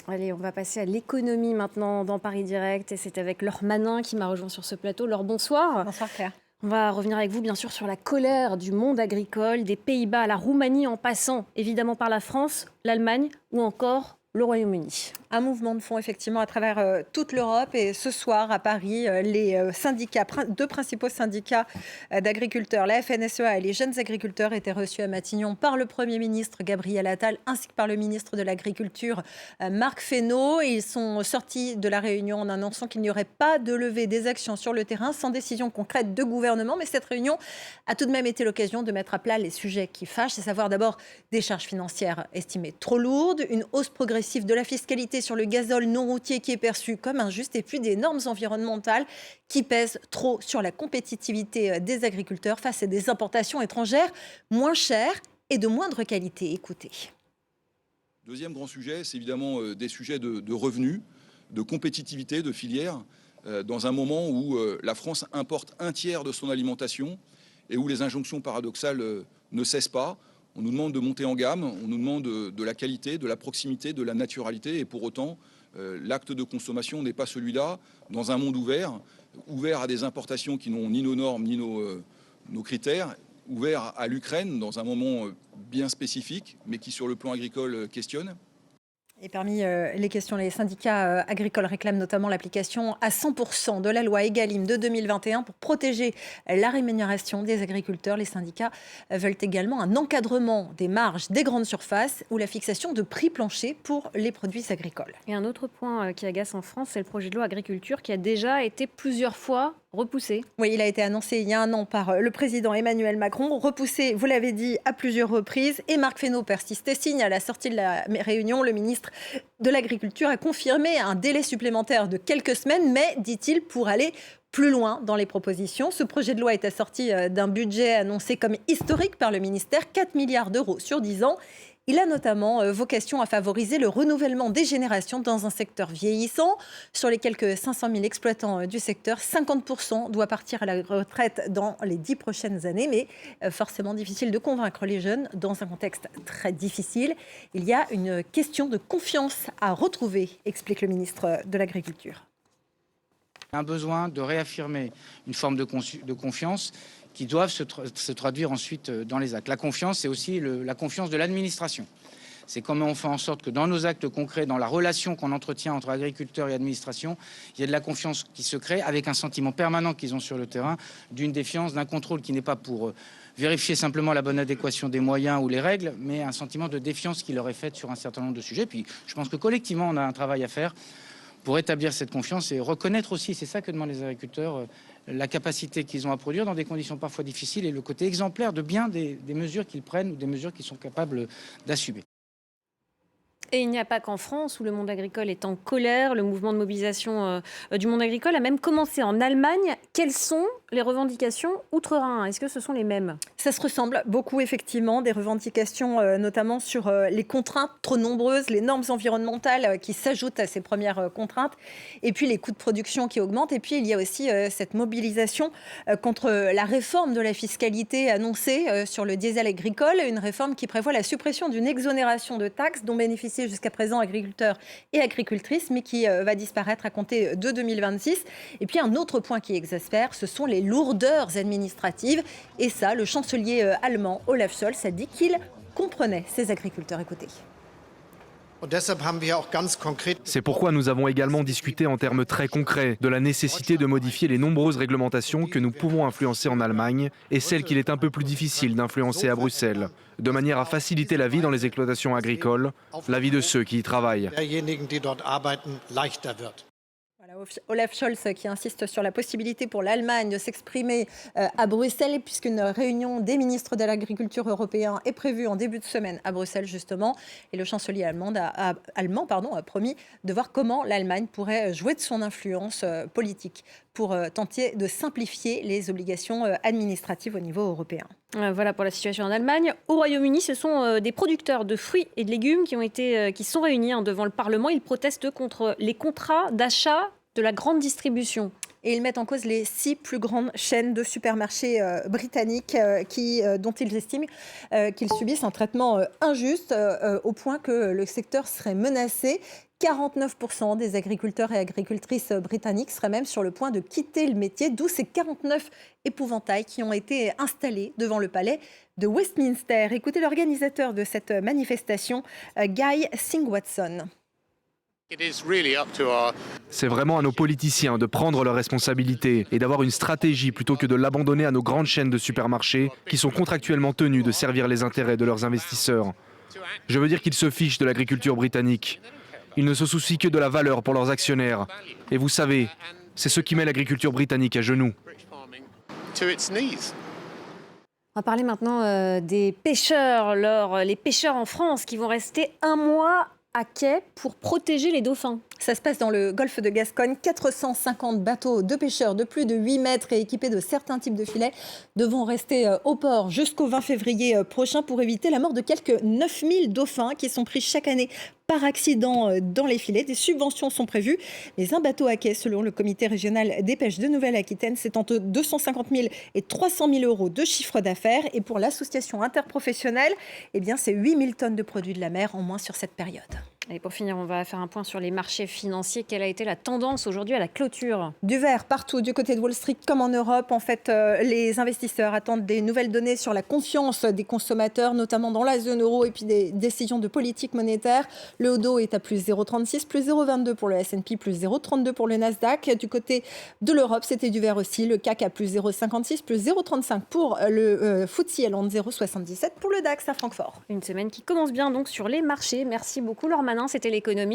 Allez, on va passer à l'économie maintenant dans Paris Direct. Et c'est avec Laure Manin qui m'a rejoint sur ce plateau. Laure, bonsoir. Bonsoir Claire. On va revenir avec vous, bien sûr, sur la colère du monde agricole, des Pays-Bas à la Roumanie, en passant évidemment par la France, l'Allemagne ou encore le Royaume-Uni. Un mouvement de fond effectivement à travers toute l'Europe et ce soir à Paris, les deux principaux syndicats d'agriculteurs, la FNSEA et les jeunes agriculteurs étaient reçus à Matignon par le Premier ministre Gabriel Attal ainsi que par le ministre de l'Agriculture Marc Fesneau. Ils sont sortis de la réunion en annonçant qu'il n'y aurait pas de levée des actions sur le terrain sans décision concrète de gouvernement. Mais cette réunion a tout de même été l'occasion de mettre à plat les sujets qui fâchent, c'est savoir d'abord des charges financières estimées trop lourdes, une hausse progressive de la fiscalité sur le gazole non routier qui est perçu comme injuste et puis des normes environnementales qui pèsent trop sur la compétitivité des agriculteurs face à des importations étrangères moins chères et de moindre qualité. Écoutez. Deuxième grand sujet, c'est évidemment des sujets de revenus, de compétitivité, de filières, dans un moment où la France importe un tiers de son alimentation et où les injonctions paradoxales ne cessent pas. On nous demande de monter en gamme, on nous demande de la qualité, de la proximité, de la naturalité. Et pour autant, l'acte de consommation n'est pas celui-là. Dans un monde ouvert à des importations qui n'ont ni nos normes, ni nos critères, ouvert à l'Ukraine dans un moment bien spécifique, mais qui sur le plan agricole questionne. Et parmi les questions, les syndicats agricoles réclament notamment l'application à 100% de la loi Egalim de 2021 pour protéger la rémunération des agriculteurs. Les syndicats veulent également un encadrement des marges des grandes surfaces ou la fixation de prix planchers pour les produits agricoles. Et un autre point qui agace en France, c'est le projet de loi agriculture qui a déjà été plusieurs fois repoussé. Oui, il a été annoncé il y a un an par le président Emmanuel Macron, repoussé, vous l'avez dit, à plusieurs reprises. Et Marc Fesneau persiste et signe. À la sortie de la réunion, le ministre de l'Agriculture a confirmé un délai supplémentaire de quelques semaines, mais, dit-il, pour aller plus loin dans les propositions. Ce projet de loi est assorti d'un budget annoncé comme historique par le ministère, 4 milliards d'euros sur 10 ans. Il a notamment vocation à favoriser le renouvellement des générations dans un secteur vieillissant. Sur les quelques 500 000 exploitants du secteur, 50% doit partir à la retraite dans les 10 prochaines années. Mais forcément difficile de convaincre les jeunes dans un contexte très difficile. Il y a une question de confiance à retrouver, explique le ministre de l'Agriculture. Un besoin de réaffirmer une forme de confiance qui doivent se traduire ensuite dans les actes. La confiance, c'est aussi la confiance de l'administration. C'est comment on fait en sorte que dans nos actes concrets, dans la relation qu'on entretient entre agriculteurs et administration, il y a de la confiance qui se crée avec un sentiment permanent qu'ils ont sur le terrain, d'une défiance, d'un contrôle qui n'est pas pour vérifier simplement la bonne adéquation des moyens ou les règles, mais un sentiment de défiance qui leur est fait sur un certain nombre de sujets. Puis je pense que collectivement, on a un travail à faire pour établir cette confiance et reconnaître aussi, c'est ça que demandent les agriculteurs, la capacité qu'ils ont à produire dans des conditions parfois difficiles et le côté exemplaire de bien des mesures qu'ils prennent ou des mesures qu'ils sont capables d'assumer. Et il n'y a pas qu'en France où le monde agricole est en colère. Le mouvement de mobilisation du monde agricole a même commencé en Allemagne. Quelles sont les revendications outre-Rhin? Est-ce que ce sont les mêmes? Ça se ressemble beaucoup, effectivement, des revendications notamment sur les contraintes trop nombreuses, les normes environnementales qui s'ajoutent à ces premières contraintes, et puis les coûts de production qui augmentent. Et puis il y a aussi cette mobilisation contre la réforme de la fiscalité annoncée sur le diesel agricole, une réforme qui prévoit la suppression d'une exonération de taxes dont bénéficient jusqu'à présent agriculteurs et agricultrices, mais qui va disparaître à compter de 2026. Et puis un autre point qui exaspère, ce sont les lourdeurs administratives. Et ça, le chancelier allemand Olaf Scholz a dit qu'il comprenait ces agriculteurs. Écoutez. C'est pourquoi nous avons également discuté en termes très concrets de la nécessité de modifier les nombreuses réglementations que nous pouvons influencer en Allemagne et celles qu'il est un peu plus difficile d'influencer à Bruxelles, de manière à faciliter la vie dans les exploitations agricoles, la vie de ceux qui y travaillent. Voilà, Olaf Scholz qui insiste sur la possibilité pour l'Allemagne de s'exprimer à Bruxelles, puisqu'une réunion des ministres de l'agriculture européens est prévue en début de semaine à Bruxelles justement. Et le chancelier allemand a promis de voir comment l'Allemagne pourrait jouer de son influence politique pour tenter de simplifier les obligations administratives au niveau européen. Voilà pour la situation en Allemagne. Au Royaume-Uni, ce sont des producteurs de fruits et de légumes qui sont réunis devant le Parlement. Ils protestent contre les contrats d'achat de la grande distribution. et ils mettent en cause les 6 plus grandes chaînes de supermarchés britanniques dont ils estiment qu'ils subissent un traitement injuste au point que le secteur serait menacé. 49% des agriculteurs et agricultrices britanniques seraient même sur le point de quitter le métier, d'où ces 49 épouvantails qui ont été installés devant le palais de Westminster. Écoutez l'organisateur de cette manifestation, Guy Singh-Watson. C'est vraiment à nos politiciens de prendre leurs responsabilités et d'avoir une stratégie plutôt que de l'abandonner à nos grandes chaînes de supermarchés qui sont contractuellement tenues de servir les intérêts de leurs investisseurs. Je veux dire qu'ils se fichent de l'agriculture britannique. Ils ne se soucient que de la valeur pour leurs actionnaires. Et vous savez, c'est ce qui met l'agriculture britannique à genoux. On va parler maintenant des pêcheurs. Les pêcheurs en France qui vont rester un mois à quai pour protéger les dauphins. Ça se passe dans le golfe de Gascogne. 450 bateaux de pêcheurs de plus de 8 mètres et équipés de certains types de filets devront rester au port jusqu'au 20 février prochain pour éviter la mort de quelques 9000 dauphins qui sont pris chaque année par accident dans les filets. Des subventions sont prévues, mais un bateau à quai, selon le comité régional des pêches de Nouvelle-Aquitaine, c'est entre 250 000 et 300 000 euros de chiffre d'affaires. Et pour l'association interprofessionnelle, c'est 8 000 tonnes de produits de la mer en moins sur cette période. Et pour finir, on va faire un point sur les marchés financiers. Quelle a été la tendance aujourd'hui à la clôture ? Du vert partout, du côté de Wall Street comme en Europe. En fait, les investisseurs attendent des nouvelles données sur la confiance des consommateurs, notamment dans la zone euro et puis des décisions de politique monétaire. Le Dow est à plus 0,36, plus 0,22 pour le S&P, plus 0,32 pour le Nasdaq. Du côté de l'Europe, c'était du vert aussi. Le CAC à plus 0,56, plus 0,35 pour le FTSE à Londres, 0,77 pour le DAX à Francfort. Une semaine qui commence bien donc sur les marchés. Merci beaucoup Laure Manin, c'était l'économie.